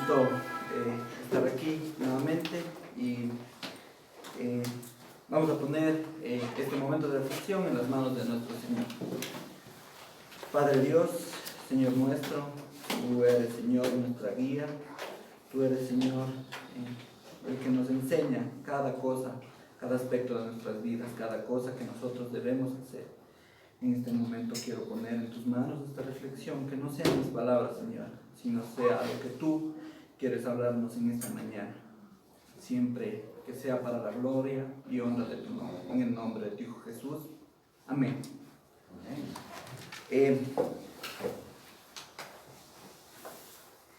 gusto estar aquí nuevamente y vamos a poner este momento de reflexión en las manos de nuestro Señor. Padre Dios, Señor nuestro, tú eres, Señor, nuestra guía, tú eres, Señor, el que nos enseña cada cosa, cada aspecto de nuestras vidas, cada cosa que nosotros debemos hacer. En este momento quiero poner en tus manos esta reflexión, que no sean mis palabras, Señor, sino sea lo que tú quieres hablarnos en esta mañana. Siempre que sea para la gloria y honra de tu nombre, en el nombre de tu Hijo Jesús. Amén.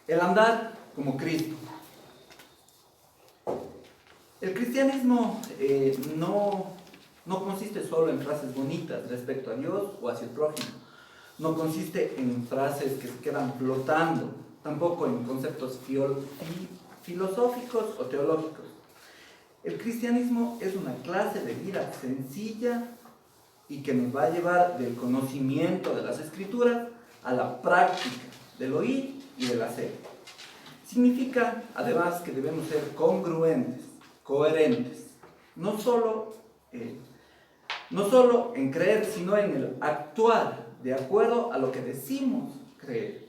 El andar como Cristo. El cristianismo no consiste solo en frases bonitas respecto a Dios o hacia el prójimo. No consiste en frases que se quedan flotando, tampoco en conceptos filosóficos o teológicos. El cristianismo es una clase de vida sencilla y que nos va a llevar del conocimiento de las Escrituras a la práctica del oír y del hacer. Significa, además, que debemos ser congruentes, coherentes, no solo en creer, sino en el actuar de acuerdo a lo que decimos creer.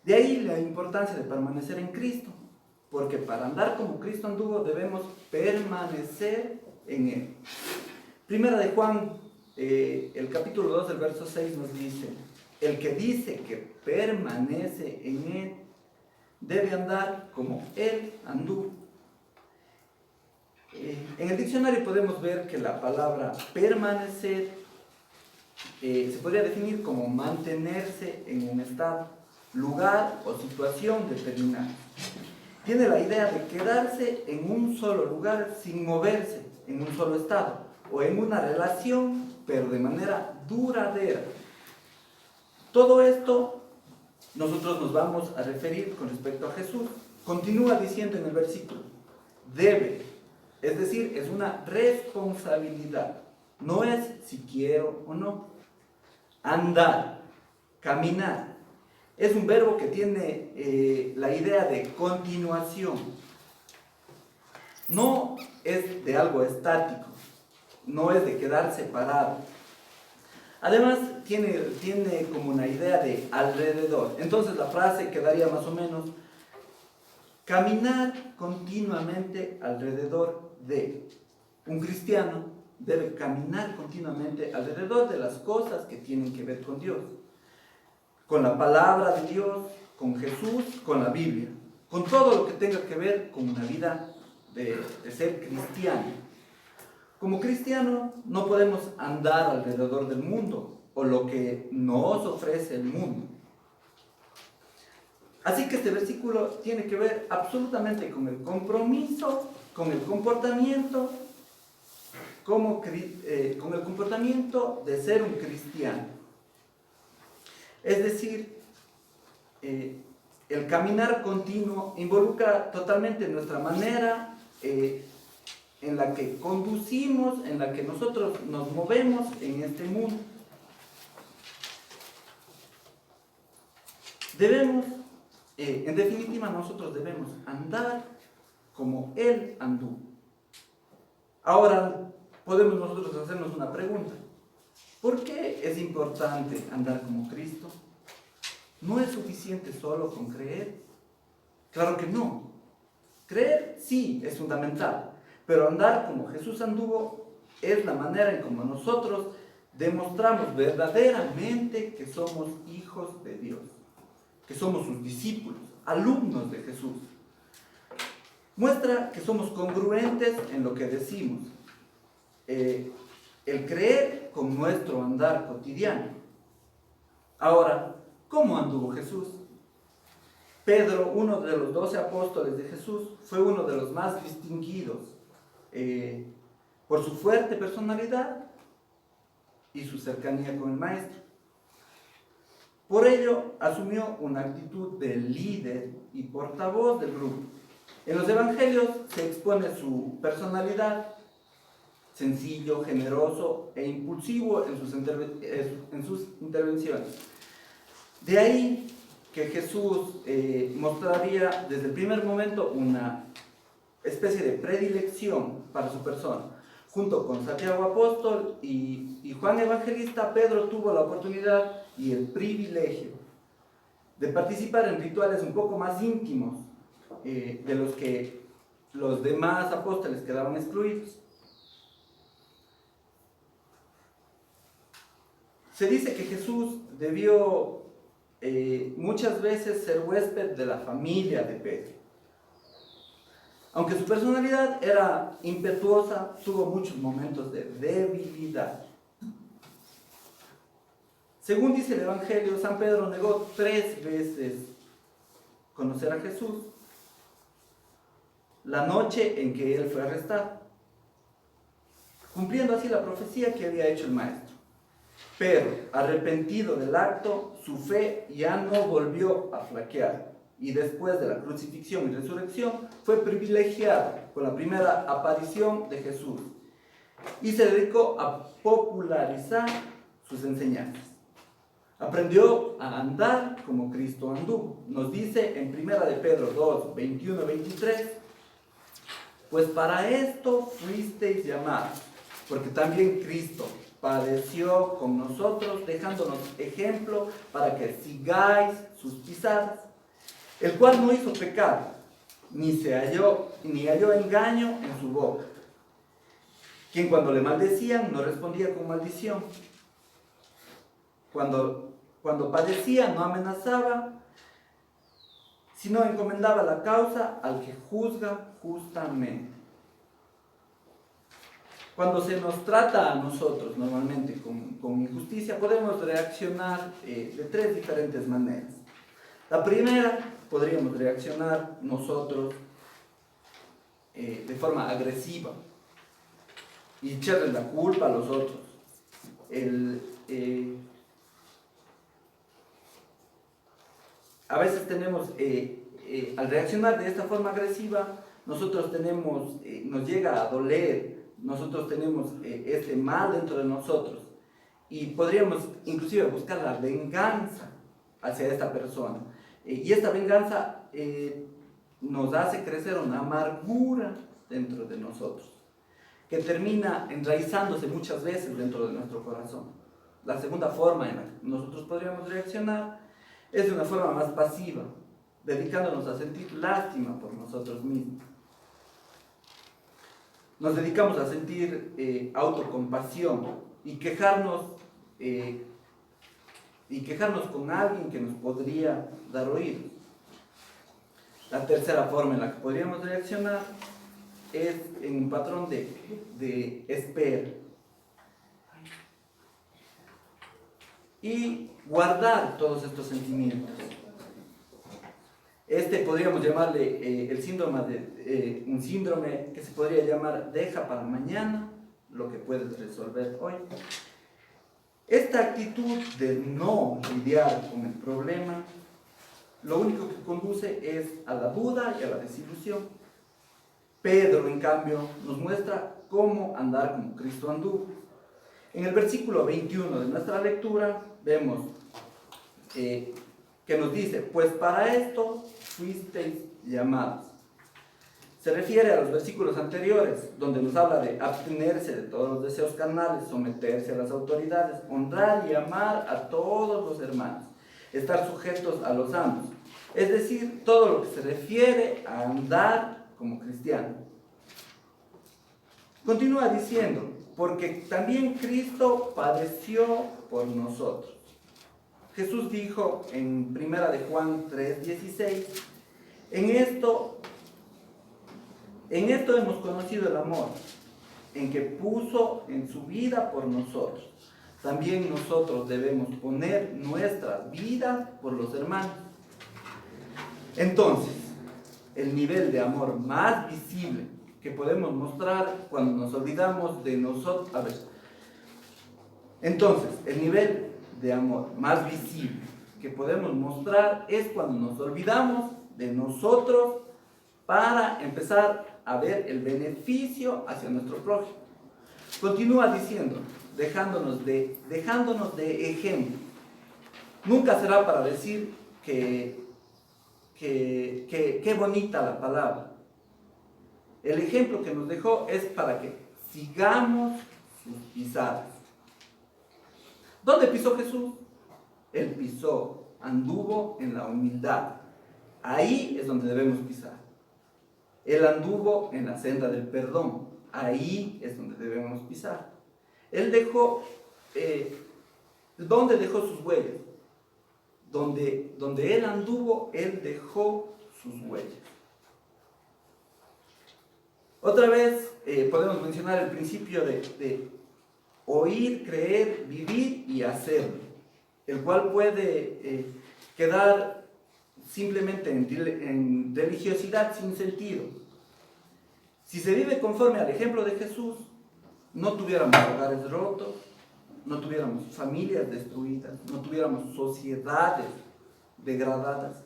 De ahí la importancia de permanecer en Cristo, porque para andar como Cristo anduvo debemos permanecer en Él. Primera de Juan, el capítulo 2, el verso 6 nos dice: el que dice que permanece en Él debe andar como Él anduvo. En el diccionario podemos ver que la palabra permanecer se podría definir como mantenerse en un estado, lugar o situación determinada. Tiene la idea de quedarse en un solo lugar sin moverse, en un solo estado o en una relación, pero de manera duradera. Todo esto nosotros nos vamos a referir con respecto a Jesús. Continúa diciendo en el versículo: debe, es decir, es una responsabilidad, no es si quiero o no. Andar, caminar, es un verbo que tiene la idea de continuación. No es de algo estático, no es de quedar separado. Además, tiene como una idea de alrededor. Entonces la frase quedaría más o menos: caminar continuamente alrededor de. Un cristiano debe caminar continuamente alrededor de las cosas que tienen que ver con Dios, con la palabra de Dios, con Jesús, con la Biblia, con todo lo que tenga que ver con una vida de ser cristiano. Como cristiano no podemos andar alrededor del mundo o lo que nos ofrece el mundo. Así que este versículo tiene que ver absolutamente con el compromiso, con el comportamiento, con el comportamiento de ser un cristiano. Es decir, el caminar continuo involucra totalmente nuestra manera en la que conducimos, en la que nosotros nos movemos en este mundo. En definitiva, nosotros debemos andar como Él anduvo. Ahora, podemos nosotros hacernos una pregunta: ¿por qué es importante andar como Cristo? ¿No es suficiente solo con creer? Claro que no. Creer sí es fundamental, pero andar como Jesús anduvo es la manera en como nosotros demostramos verdaderamente que somos hijos de Dios, que somos sus discípulos, alumnos de Jesús. Muestra que somos congruentes en lo que decimos. El creer con nuestro andar cotidiano. Ahora, ¿cómo anduvo Jesús? Pedro, uno de los 12 apóstoles de Jesús, fue uno de los más distinguidos por su fuerte personalidad y su cercanía con el Maestro. Por ello, asumió una actitud de líder y portavoz del grupo. En los evangelios se expone su personalidad: sencillo, generoso e impulsivo en sus intervenciones. De ahí que Jesús mostraría desde el primer momento una especie de predilección para su persona. Junto con Santiago Apóstol y Juan Evangelista, Pedro tuvo la oportunidad y el privilegio de participar en rituales un poco más íntimos de los que los demás apóstoles quedaban excluidos. Se dice que Jesús debió muchas veces ser huésped de la familia de Pedro. Aunque su personalidad era impetuosa, tuvo muchos momentos de debilidad. Según dice el Evangelio, San Pedro negó 3 veces conocer a Jesús la noche en que él fue arrestado, cumpliendo así la profecía que había hecho el maestro. Pero, arrepentido del acto, su fe ya no volvió a flaquear, y después de la crucifixión y resurrección fue privilegiado con la primera aparición de Jesús y se dedicó a popularizar sus enseñanzas. Aprendió a andar como Cristo anduvo. Nos dice en 1 de Pedro 2, 21-23, pues para esto fuisteis llamados, porque también Cristo padeció con nosotros, dejándonos ejemplo para que sigáis sus pisadas, el cual no hizo pecado, ni halló engaño en su boca, quien cuando le maldecían no respondía con maldición, cuando padecía no amenazaba, sino encomendaba la causa al que juzga justamente. Cuando se nos trata a nosotros normalmente con injusticia, podemos reaccionar de 3 diferentes maneras. La primera, podríamos reaccionar nosotros de forma agresiva y echarles la culpa a los otros. A veces tenemos, al reaccionar de esta forma agresiva, nosotros nos llega a doler, nosotros tenemos este mal dentro de nosotros y podríamos inclusive buscar la venganza hacia esta persona. Y esta venganza nos hace crecer una amargura dentro de nosotros, que termina enraizándose muchas veces dentro de nuestro corazón. La segunda forma en la que nosotros podríamos reaccionar es de una forma más pasiva, dedicándonos a sentir lástima por nosotros mismos. Nos dedicamos a sentir autocompasión y quejarnos con alguien que nos podría dar oídos. La tercera forma en la que podríamos reaccionar es en un patrón de espera y guardar todos estos sentimientos. Podríamos llamarle un síndrome que se podría llamar deja para mañana lo que puedes resolver hoy. Esta actitud de no lidiar con el problema, lo único que conduce es a la duda y a la desilusión. Pedro, en cambio, nos muestra cómo andar como Cristo anduvo. En el versículo 21 de nuestra lectura vemos que nos dice, pues para esto fuisteis llamados. Se refiere a los versículos anteriores, donde nos habla de abstenerse de todos los deseos carnales, someterse a las autoridades, honrar y amar a todos los hermanos, estar sujetos a los amos. Es decir, todo lo que se refiere a andar como cristiano. Continúa diciendo, porque también Cristo padeció por nosotros. Jesús dijo en 1 de Juan 3:16, en esto hemos conocido el amor, en que puso en su vida por nosotros. También nosotros debemos poner nuestras vidas por los hermanos. Entonces, el nivel de amor más visible que podemos mostrar cuando nos olvidamos de nosotros. Entonces, el nivel de amor más visible que podemos mostrar es cuando nos olvidamos de nosotros para empezar a ver el beneficio hacia nuestro prójimo. Continúa diciendo, dejándonos de ejemplo. Nunca será para decir qué bonita la palabra. El ejemplo que nos dejó es para que sigamos sus pisadas. ¿Dónde pisó Jesús? Él pisó, anduvo en la humildad. Ahí es donde debemos pisar. Él anduvo en la senda del perdón. Ahí es donde debemos pisar. Él dejó, ¿dónde dejó sus huellas? Donde Él anduvo, Él dejó sus huellas. Otra vez podemos mencionar el principio de oír, creer, vivir y hacerlo, el cual puede quedar simplemente en religiosidad sin sentido. Si se vive conforme al ejemplo de Jesús, no tuviéramos hogares rotos, no tuviéramos familias destruidas, no tuviéramos sociedades degradadas,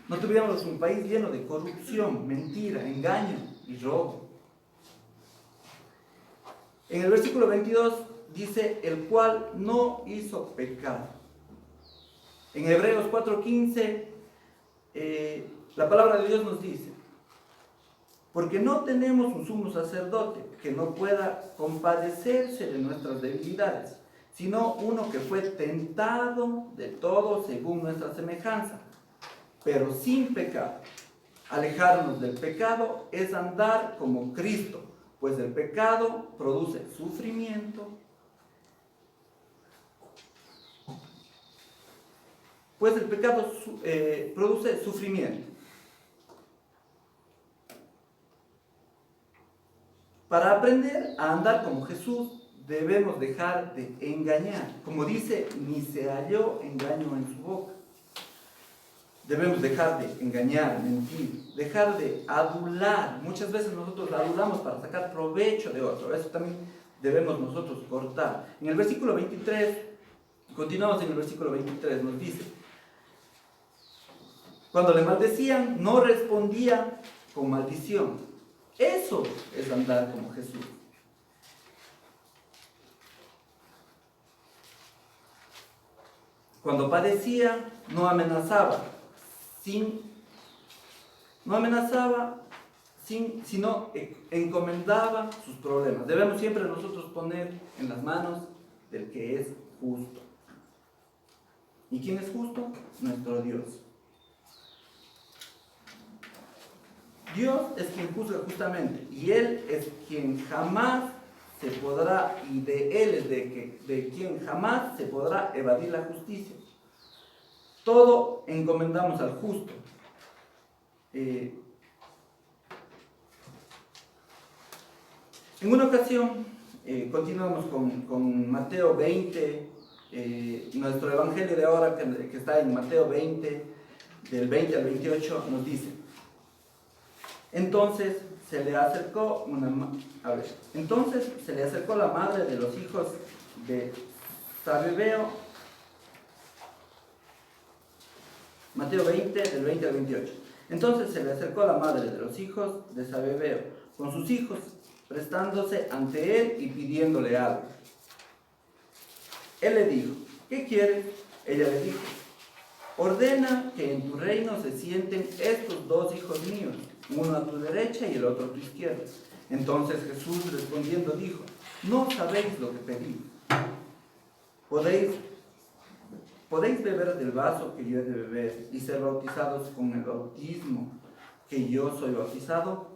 no tuviéramos un país lleno de corrupción, mentira, engaño y robo. En el versículo 22 dice, el cual no hizo pecado. En Hebreos 4:15, la palabra de Dios nos dice, porque no tenemos un sumo sacerdote que no pueda compadecerse de nuestras debilidades, sino uno que fue tentado de todo según nuestra semejanza, pero sin pecado. Alejarnos del pecado es andar como Cristo, pues el pecado produce sufrimiento. Pues el pecado produce sufrimiento. Para aprender a andar como Jesús, debemos dejar de engañar. Como dice, ni se halló engaño en su boca. Debemos dejar de engañar, mentir, dejar de adular. Muchas veces nosotros adulamos para sacar provecho de otro. Eso también debemos nosotros cortar. En el versículo 23, continuamos en el versículo 23, nos dice, cuando le maldecían, no respondía con maldición. Eso es andar como Jesús. Cuando padecía, no amenazaba, sino encomendaba sus problemas. Debemos siempre nosotros poner en las manos del que es justo. ¿Y quién es justo? Nuestro Dios. Dios es quien juzga justamente, y Él es quien jamás se podrá, y de Él es de quien jamás se podrá evadir la justicia. Todo encomendamos al justo. En una ocasión, continuamos con Mateo 20, nuestro evangelio de ahora que está en Mateo 20, del 20 al 28, nos dice, entonces se le acercó la madre de los hijos de Zebedeo. Mateo 20, del 20 al 28. Entonces se le acercó la madre de los hijos de Zebedeo con sus hijos, prestándose ante él y pidiéndole algo. Él le dijo, ¿qué quieres? Ella le dijo, ordena que en tu reino se sienten estos dos hijos míos, uno a tu derecha y el otro a tu izquierda. Entonces Jesús respondiendo dijo, no sabéis lo que pedís. ¿Podéis beber del vaso que yo he de beber y ser bautizados con el bautismo que yo soy bautizado?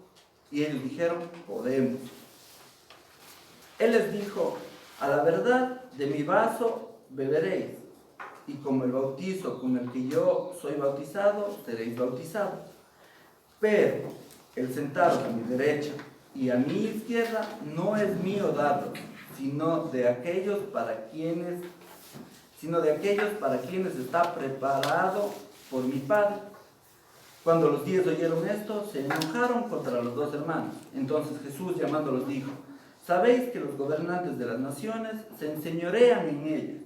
Y ellos dijeron, podemos. Él les dijo, a la verdad, de mi vaso beberéis, y como el bautizo con el que yo soy bautizado, seréis bautizados. Pero el sentaros a mi derecha y a mi izquierda no es mío darlo, sino de aquellos para quienes está preparado por mi Padre. Cuando los 10 oyeron esto, se enojaron contra los dos hermanos. Entonces Jesús llamándolos dijo, sabéis que los gobernantes de las naciones se enseñorean en ellas,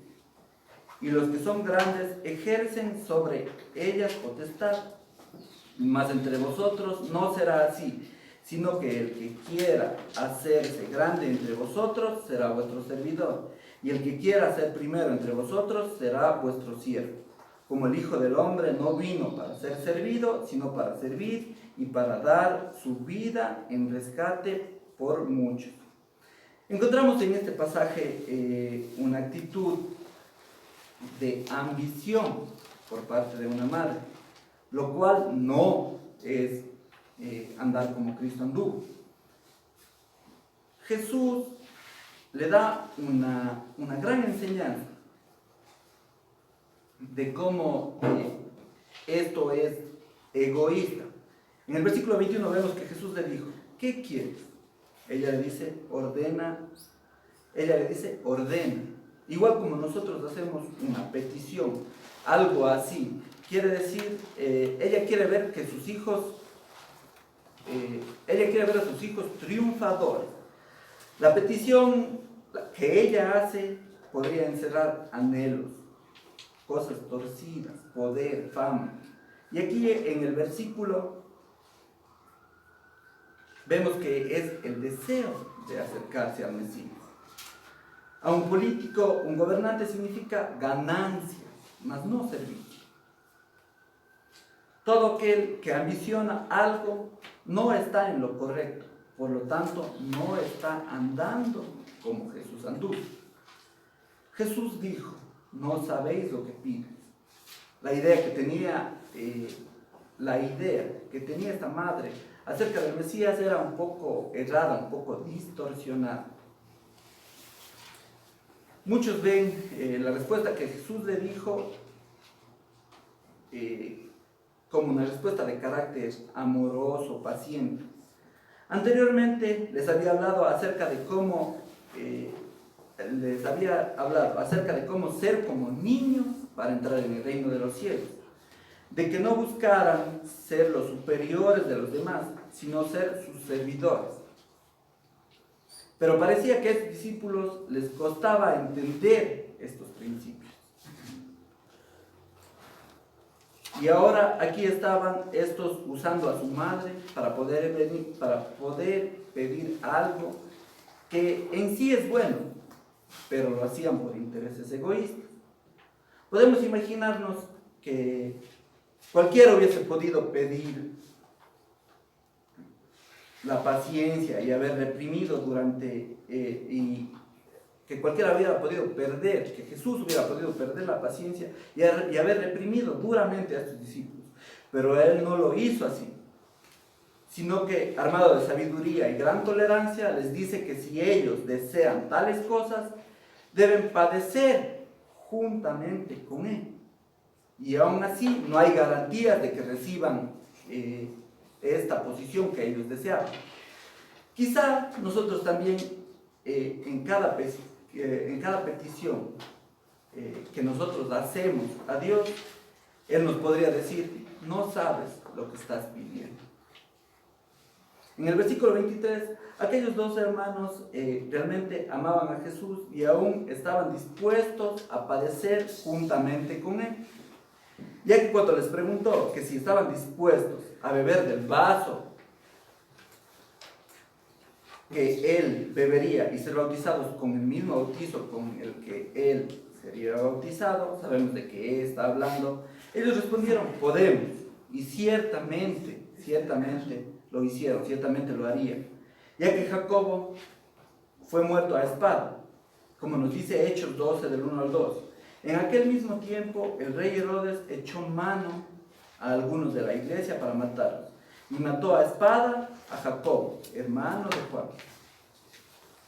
y los que son grandes ejercen sobre ellas potestad. Mas entre vosotros no será así, sino que el que quiera hacerse grande entre vosotros será vuestro servidor, y el que quiera ser primero entre vosotros será vuestro siervo. como el Hijo del Hombre no vino para ser servido, sino para servir y para dar su vida en rescate por muchos. Encontramos en este pasaje una actitud de ambición por parte de una madre, lo cual no es andar como Cristo anduvo. Jesús le da una gran enseñanza de cómo esto es egoísta. En el versículo 21 vemos que Jesús le dijo: ¿qué quieres? Ella le dice: ordena. Igual como nosotros hacemos una petición, algo así. Quiere decir, ella quiere ver que sus hijos, ella quiere ver a sus hijos triunfadores. La petición que ella hace podría encerrar anhelos, cosas torcidas, poder, fama. Y aquí en el versículo vemos que es el deseo de acercarse al Mesías. A un político, un gobernante significa ganancia, mas no servicio. Todo aquel que ambiciona algo no está en lo correcto, por lo tanto no está andando como Jesús anduvo. Jesús dijo: no sabéis lo que pides. La idea que tenía esta madre acerca del Mesías era un poco errada, un poco distorsionada. Muchos ven la respuesta que Jesús le dijo como una respuesta de carácter amoroso, paciente. Anteriormente les había hablado acerca de cómo ser como niños para entrar en el reino de los cielos, de que no buscaran ser los superiores de los demás, sino ser sus servidores. Pero parecía que a estos discípulos les costaba entender estos principios. Y ahora aquí estaban estos usando a su madre para poder pedir algo que en sí es bueno, pero lo hacían por intereses egoístas. Podemos imaginarnos que cualquiera hubiese podido pedir la paciencia y haber reprimido y que cualquiera hubiera podido perder, que Jesús hubiera podido perder la paciencia y haber reprimido duramente a sus discípulos. Pero Él no lo hizo así, sino que, armado de sabiduría y gran tolerancia, les dice que si ellos desean tales cosas, deben padecer juntamente con Él. Y aún así no hay garantías de que reciban esta posición que ellos deseaban. Quizá nosotros también en cada petición que nosotros hacemos a Dios, Él nos podría decir: no sabes lo que estás pidiendo. En el versículo 23, aquellos dos hermanos realmente amaban a Jesús y aún estaban dispuestos a padecer juntamente con Él. Ya que cuando les preguntó que si estaban dispuestos a beber del vaso que Él bebería y ser bautizados con el mismo bautizo con el que Él sería bautizado, sabemos de qué está hablando. Ellos respondieron: podemos. Y ciertamente lo hicieron, ciertamente lo harían, ya que Jacobo fue muerto a espada, como nos dice Hechos 12 del 1 al 2. En aquel mismo tiempo el rey Herodes echó mano a algunos de la iglesia para matarlos, y mató a espada a Jacobo, hermano de Juan.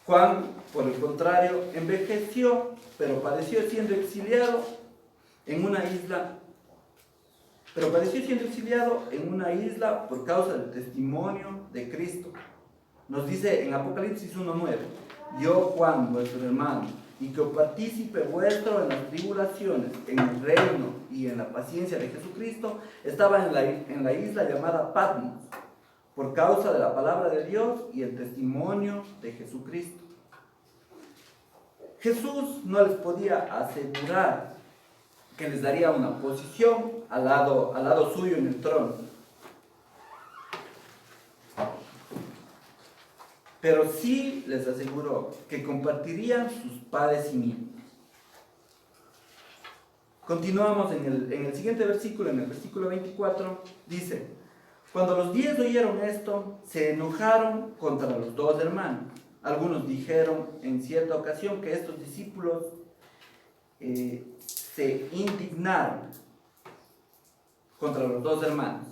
Juan, por el contrario, envejeció, pero padeció siendo exiliado en una isla por causa del testimonio de Cristo. Nos dice en Apocalipsis 1:9: yo, Juan, vuestro hermano, y copartícipe vuestro en las tribulaciones, en el reino y en la paciencia de Jesucristo, estaba en la isla llamada Patmos, por causa de la palabra de Dios y el testimonio de Jesucristo. Jesús no les podía asegurar que les daría una posición al lado suyo en el trono, pero sí les aseguró que compartirían sus padecimientos. Continuamos en el siguiente versículo, en el versículo 24, dice: cuando los 10 oyeron esto, se enojaron contra los 2 hermanos. Algunos dijeron en cierta ocasión que estos discípulos se indignaron contra los 2 hermanos.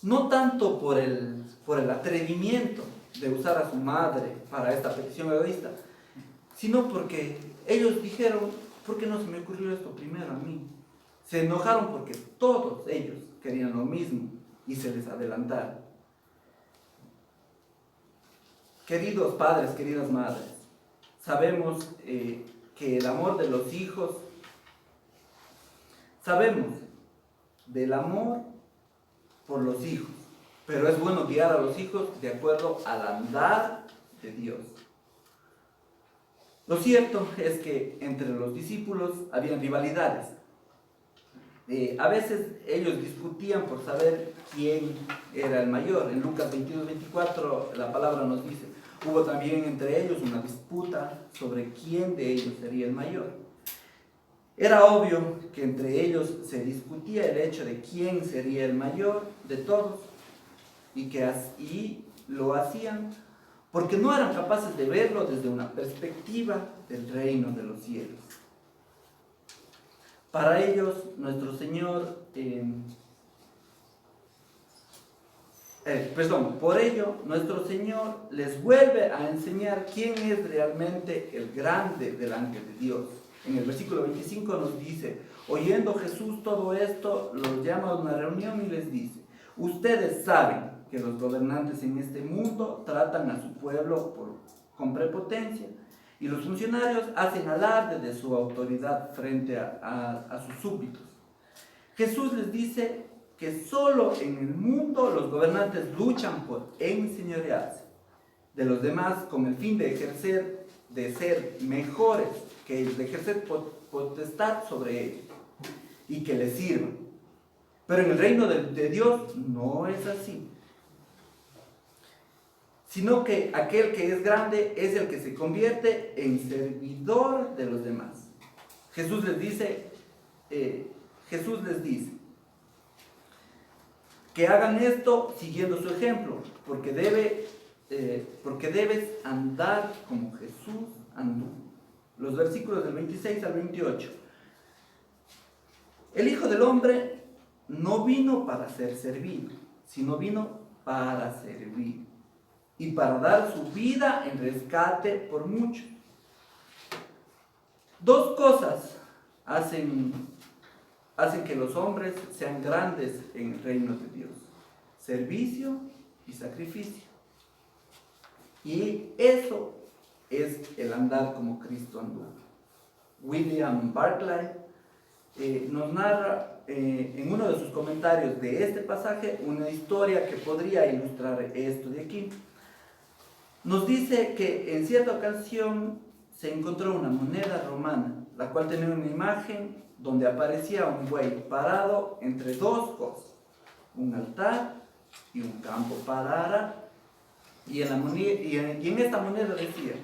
No tanto por el atrevimiento de usar a su madre para esta petición egoísta, sino porque ellos dijeron: ¿por qué no se me ocurrió esto primero a mí? Se enojaron porque todos ellos querían lo mismo y se les adelantaron. Queridos padres, queridas madres, sabemos que el amor de los hijos, sabemos del amor por los hijos, pero es bueno guiar a los hijos de acuerdo al andar de Dios. Lo cierto es que entre los discípulos habían rivalidades. A veces ellos discutían por saber quién era el mayor. En Lucas 22-24 la palabra nos dice: hubo también entre ellos una disputa sobre quién de ellos sería el mayor. Era obvio que entre ellos se discutía el hecho de quién sería el mayor de todos, y lo hacían porque no eran capaces de verlo desde una perspectiva del reino de los cielos. Para ellos, nuestro Señor, por ello, nuestro Señor les vuelve a enseñar quién es realmente el grande delante de Dios. En el versículo 25 nos dice: oyendo Jesús todo esto, los llama a una reunión y les dice: ustedes saben que los gobernantes en este mundo tratan a su pueblo con prepotencia, y los funcionarios hacen alarde de su autoridad frente a sus súbditos. Jesús les dice que solo en el mundo los gobernantes luchan por enseñorearse de los demás con el fin de ser mejores que ellos, de ejercer potestad sobre ellos y que les sirvan. Pero en el reino de Dios no es así, sino que aquel que es grande es el que se convierte en servidor de los demás. Jesús les dice que hagan esto siguiendo su ejemplo, porque debes andar como Jesús andó. Los versículos del 26 al 28. El Hijo del Hombre no vino para ser servido, sino vino para servir y para dar su vida en rescate por muchos. 2 cosas hacen que los hombres sean grandes en el reino de Dios: servicio y sacrificio. Y eso es el andar como Cristo andó. William Barclay nos narra en uno de sus comentarios de este pasaje una historia que podría ilustrar esto de aquí. Nos dice que en cierta ocasión se encontró una moneda romana, la cual tenía una imagen donde aparecía un buey parado entre 2 cosas: un altar y un campo para arar. Y en esta moneda decía: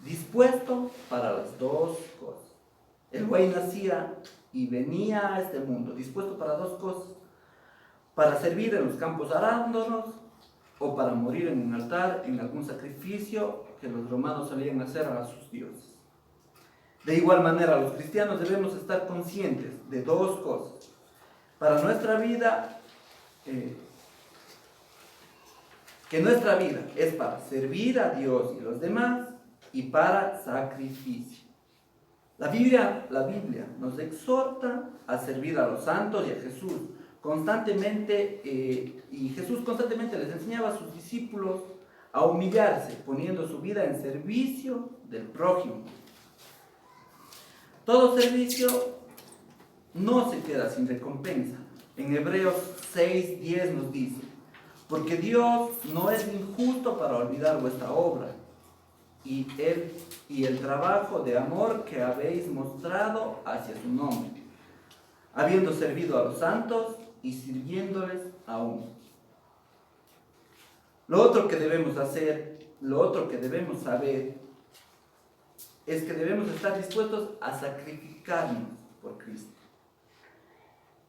dispuesto para las 2 cosas. El buey nacía y venía a este mundo dispuesto para 2 cosas: para servir en los campos arándonos, o para morir en un altar, en algún sacrificio que los romanos solían hacer a sus dioses. De igual manera, los cristianos debemos estar conscientes de 2 cosas. Para nuestra vida, que nuestra vida es para servir a Dios y a los demás, y para sacrificio. La Biblia nos exhorta a servir a los santos y a Jesús constantemente, y Jesús constantemente les enseñaba a sus discípulos a humillarse, poniendo su vida en servicio del prójimo. Todo servicio no se queda sin recompensa. En Hebreos 6:10 nos dice: porque Dios no es injusto para olvidar vuestra obra y el trabajo de amor que habéis mostrado hacia su nombre, habiendo servido a los santos y sirviéndoles aún. Lo otro que debemos saber, es que debemos estar dispuestos a sacrificarnos por Cristo.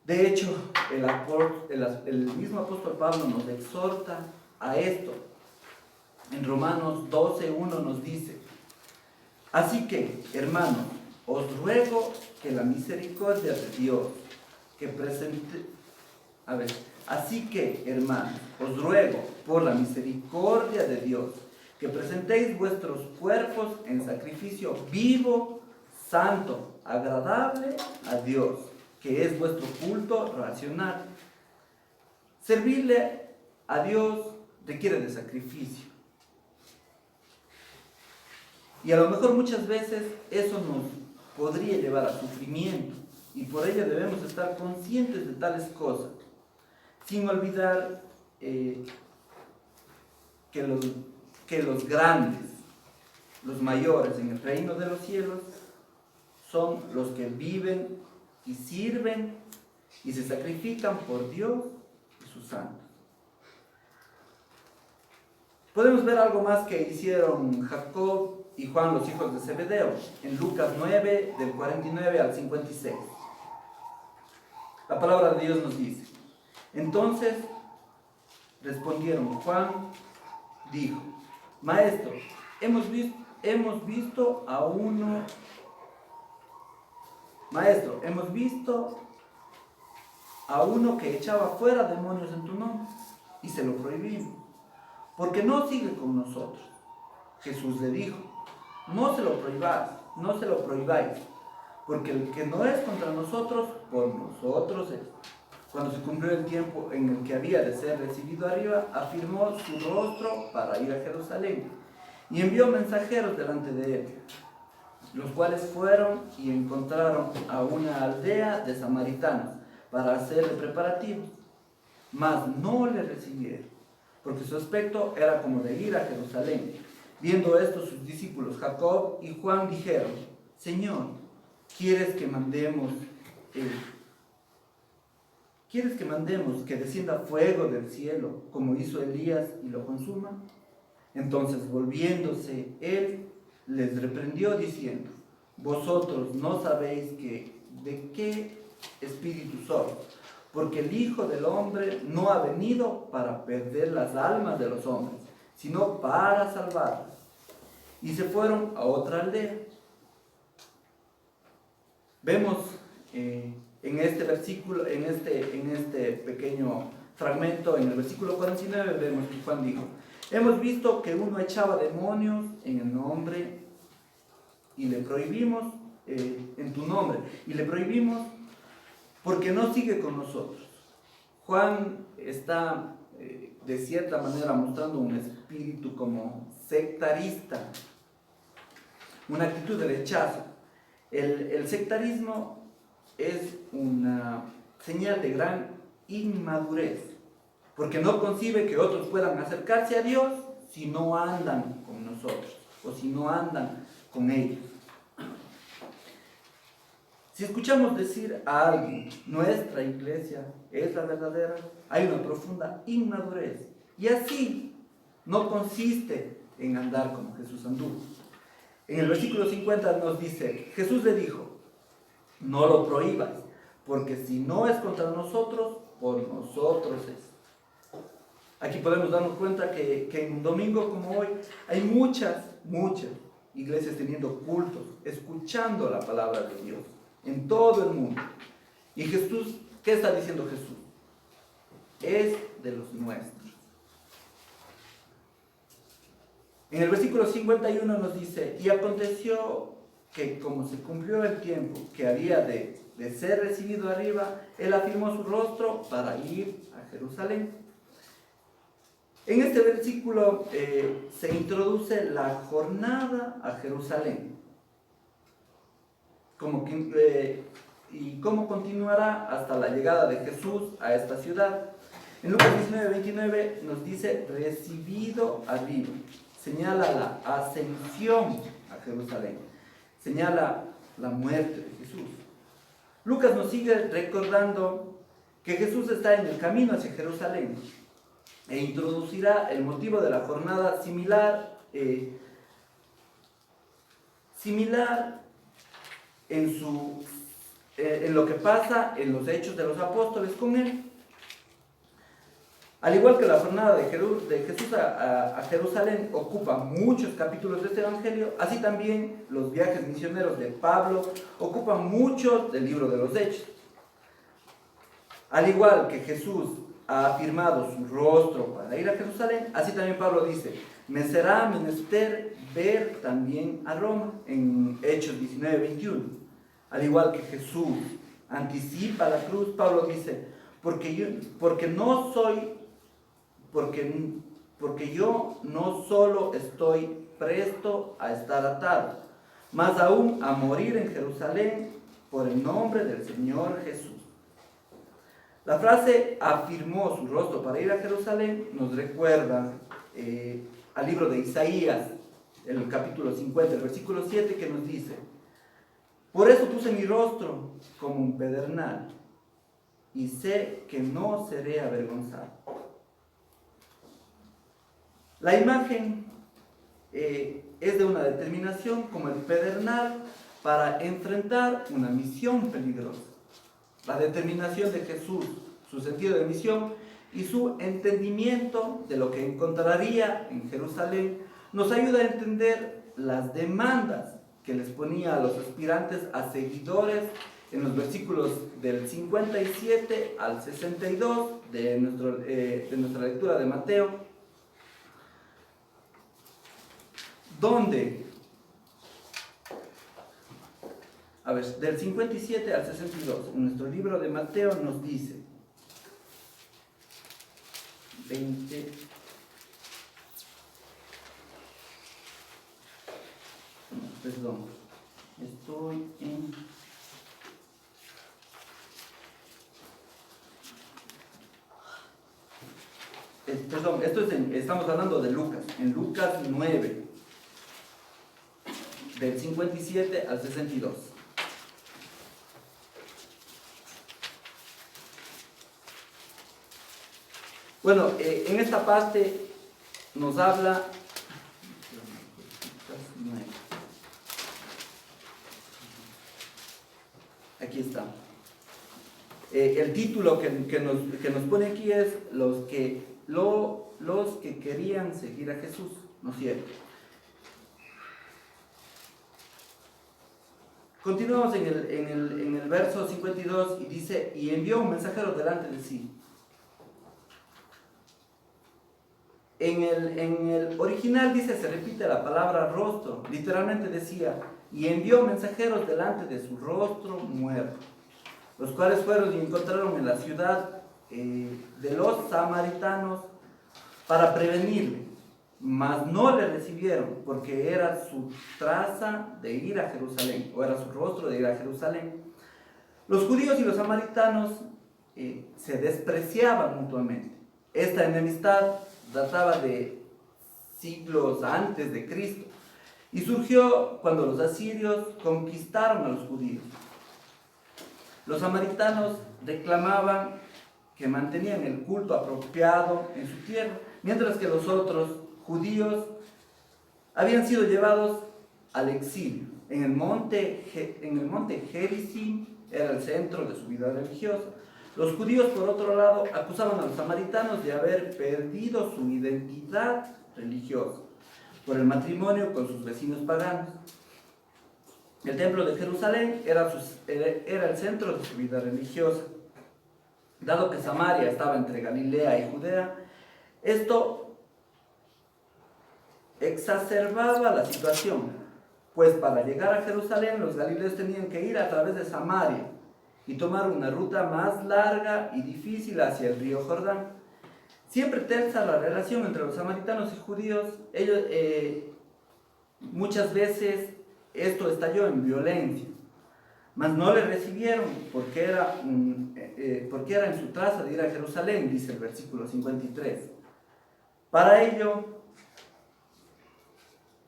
De hecho, el mismo apóstol Pablo nos exhorta a esto. En Romanos 12:1 nos dice: así que, hermanos, os ruego que la misericordia de Dios así que, hermanos, os ruego por la misericordia de Dios que presentéis vuestros cuerpos en sacrificio vivo, santo, agradable a Dios, que es vuestro culto racional. Servirle a Dios requiere de sacrificio. Y a lo mejor muchas veces eso nos podría llevar a sufrimiento, y por ello debemos estar conscientes de tales cosas, sin olvidar que los grandes, los mayores en el reino de los cielos, son los que viven y sirven y se sacrifican por Dios y sus santos. Podemos ver algo más que hicieron Jacob y Juan, los hijos de Zebedeo, en Lucas 9, del 49 al 56. La palabra de Dios nos dice: entonces respondieron. Juan dijo: Maestro, hemos visto a uno que echaba fuera demonios en tu nombre, y se lo prohibimos, porque no sigue con nosotros. Jesús le dijo: no se lo prohibáis, porque el que no es contra nosotros, por nosotros es. Cuando se cumplió el tiempo en el que había de ser recibido arriba, afirmó su rostro para ir a Jerusalén, y envió mensajeros delante de él, los cuales fueron y encontraron a una aldea de samaritanos para hacerle preparativos, mas no le recibieron, porque su aspecto era como de ir a Jerusalén. Viendo esto, sus discípulos Jacob y Juan dijeron: Señor, ¿quieres que mandemos que descienda fuego del cielo, como hizo Elías, y lo consuma? Entonces, volviéndose él, les reprendió diciendo: vosotros no sabéis de qué espíritu sois, porque el Hijo del Hombre no ha venido para perder las almas de los hombres, sino para salvarlas. Y se fueron a otra aldea. Vemos en este versículo, en este pequeño fragmento, en el versículo 49, vemos que Juan dijo: hemos visto que uno echaba demonios en el nombre, y le prohibimos, en tu nombre, y le prohibimos porque no sigue con nosotros. Juan está de cierta manera mostrando un espíritu como sectarista, una actitud de rechazo. El sectarismo es una señal de gran inmadurez, porque no concibe que otros puedan acercarse a Dios si no andan con nosotros o si no andan con ellos. Si escuchamos decir a alguien: nuestra iglesia es la verdadera, hay una profunda inmadurez, y así no consiste en andar como Jesús anduvo. En el versículo 50 nos dice: Jesús le dijo: no lo prohíbas, porque si no es contra nosotros, por nosotros es. Aquí podemos darnos cuenta que en un domingo como hoy hay muchas iglesias teniendo cultos, escuchando la palabra de Dios en todo el mundo. Y Jesús, ¿qué está diciendo Jesús? Es de los nuestros. En el versículo 51 nos dice: y aconteció que, como se cumplió el tiempo que había de ser recibido arriba, él afirmó su rostro para ir a Jerusalén. En este versículo se introduce la jornada a Jerusalén, y cómo continuará hasta la llegada de Jesús a esta ciudad. En Lucas 19:29 nos dice: recibido arriba. Señala la ascensión a Jerusalén, señala la muerte de Jesús. Lucas nos sigue recordando que Jesús está en el camino hacia Jerusalén, e introducirá el motivo de la jornada similar en su en lo que pasa en los Hechos de los Apóstoles con él. Al igual que la jornada de Jesús a Jerusalén ocupa muchos capítulos de este Evangelio, así también los viajes misioneros de Pablo ocupan mucho del libro de los Hechos. Al igual que Jesús ha afirmado su rostro para ir a Jerusalén, así también Pablo dice, me será menester ver también a Roma, en Hechos 19:21. Al igual que Jesús anticipa la cruz, Pablo dice, porque yo no solo estoy presto a estar atado, más aún a morir en Jerusalén por el nombre del Señor Jesús. La frase afirmó su rostro para ir a Jerusalén nos recuerda al libro de Isaías, el capítulo 50, el versículo 7, que nos dice, por eso puse mi rostro como un pedernal y sé que no seré avergonzado. La imagen es de una determinación como el pedernal para enfrentar una misión peligrosa. La determinación de Jesús, su sentido de misión y su entendimiento de lo que encontraría en Jerusalén nos ayuda a entender las demandas que les ponía a los aspirantes a seguidores en los versículos del 57 al 62 de nuestra lectura de Mateo, donde, del 57 al 62, en nuestro libro de Mateo nos dice, 20, perdón, estoy en, perdón, estamos hablando de Lucas, en Lucas 9, del 57 al 62. Bueno, en esta parte nos habla, aquí está, el título que nos pone aquí es los que querían seguir a Jesús, ¿no es cierto? Continuamos en el verso 52 y dice, y envió un mensajero delante de sí. En el original dice, se repite la palabra rostro, literalmente decía, y envió mensajeros delante de su rostro muerto, los cuales fueron y encontraron en la ciudad de los samaritanos para prevenirle, mas no le recibieron, porque era su traza de ir a Jerusalén, o era su rostro de ir a Jerusalén. Los judíos y los samaritanos se despreciaban mutuamente. Esta enemistad databa de siglos antes de Cristo y surgió cuando los asirios conquistaron a los judíos. Los samaritanos reclamaban que mantenían el culto apropiado en su tierra, mientras que los otros judíos habían sido llevados al exilio. En el monte Gerizim era el centro de su vida religiosa. Los judíos, por otro lado, acusaban a los samaritanos de haber perdido su identidad religiosa por el matrimonio con sus vecinos paganos. El templo de Jerusalén era el centro de su vida religiosa. Dado que Samaria estaba entre Galilea y Judea, esto exacerbaba la situación, pues para llegar a Jerusalén los galileos tenían que ir a través de Samaria y tomar una ruta más larga y difícil hacia el río Jordán. Siempre tensa la relación entre los samaritanos y judíos. Ellos, muchas veces esto estalló en violencia, mas no le recibieron porque era en su traza de ir a Jerusalén, dice el versículo 53. Para ellos,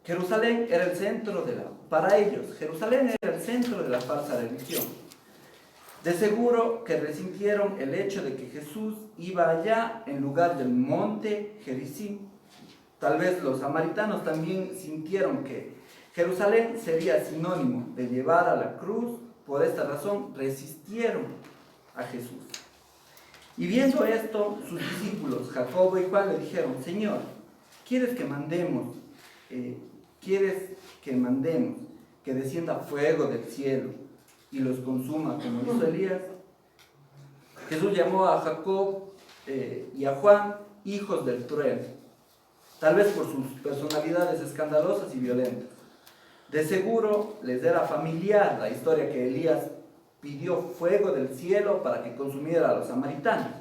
Jerusalén era el centro de la falsa religión. De seguro que resintieron el hecho de que Jesús iba allá en lugar del monte Gerizim. Tal vez los samaritanos también sintieron que Jerusalén sería sinónimo de llevar a la cruz por esta razón resistieron a Jesús. Y viendo esto, sus discípulos, Jacobo y Juan, le dijeron: Señor, ¿quieres que mandemos que descienda fuego del cielo y los consuma como hizo Elías? Jesús llamó a Jacob y a Juan hijos del trueno, tal vez por sus personalidades escandalosas y violentas. De seguro les era familiar la historia que Elías pidió fuego del cielo para que consumiera a los samaritanos.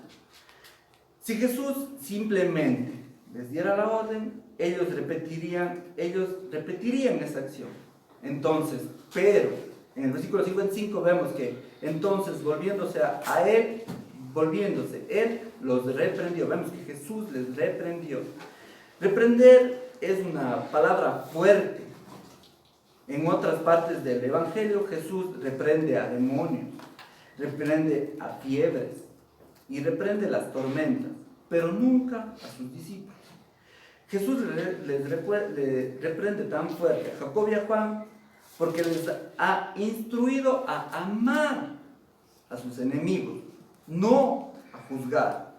Si Jesús simplemente les diera la orden, ellos repetirían esa acción. Entonces, pero en el versículo 55 vemos que entonces él los reprendió. Vemos que Jesús les reprendió. Reprender es una palabra fuerte. En otras partes del Evangelio, Jesús reprende a demonios, reprende a fiebres y reprende las tormentas, pero nunca a sus discípulos. Jesús les reprende tan fuerte a Jacob y a Juan porque les ha instruido a amar a sus enemigos, no a juzgar.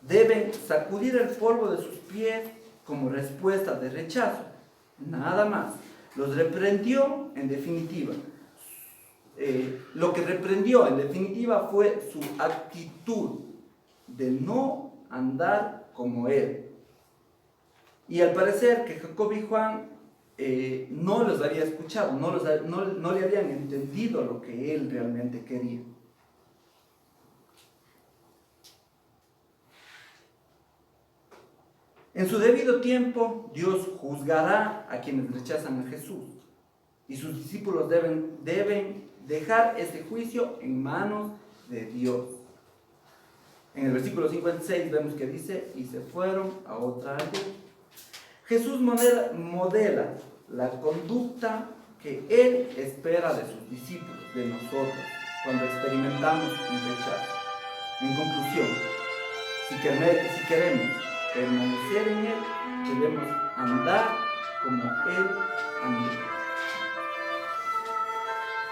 Deben sacudir el polvo de sus pies como respuesta de rechazo, nada más. Los reprendió en definitiva. Lo que reprendió en definitiva fue su actitud de no andar como él. Y al parecer que Jacob y Juan no los había escuchado, no le habían entendido lo que él realmente quería. En su debido tiempo, Dios juzgará a quienes rechazan a Jesús. Y sus discípulos deben dejar este juicio en manos de Dios. En el versículo 56 vemos que dice: y se fueron a otra aldea. Jesús modela la conducta que Él espera de sus discípulos, de nosotros, cuando experimentamos un rechazo. En conclusión, si queremos permanecer en Él, debemos andar como Él andó.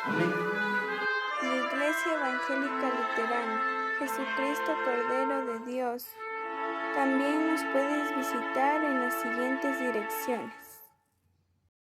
Amén. Iglesia Evangélica Luterana, Jesucristo Cordero de Dios. También nos puedes visitar en las siguientes direcciones: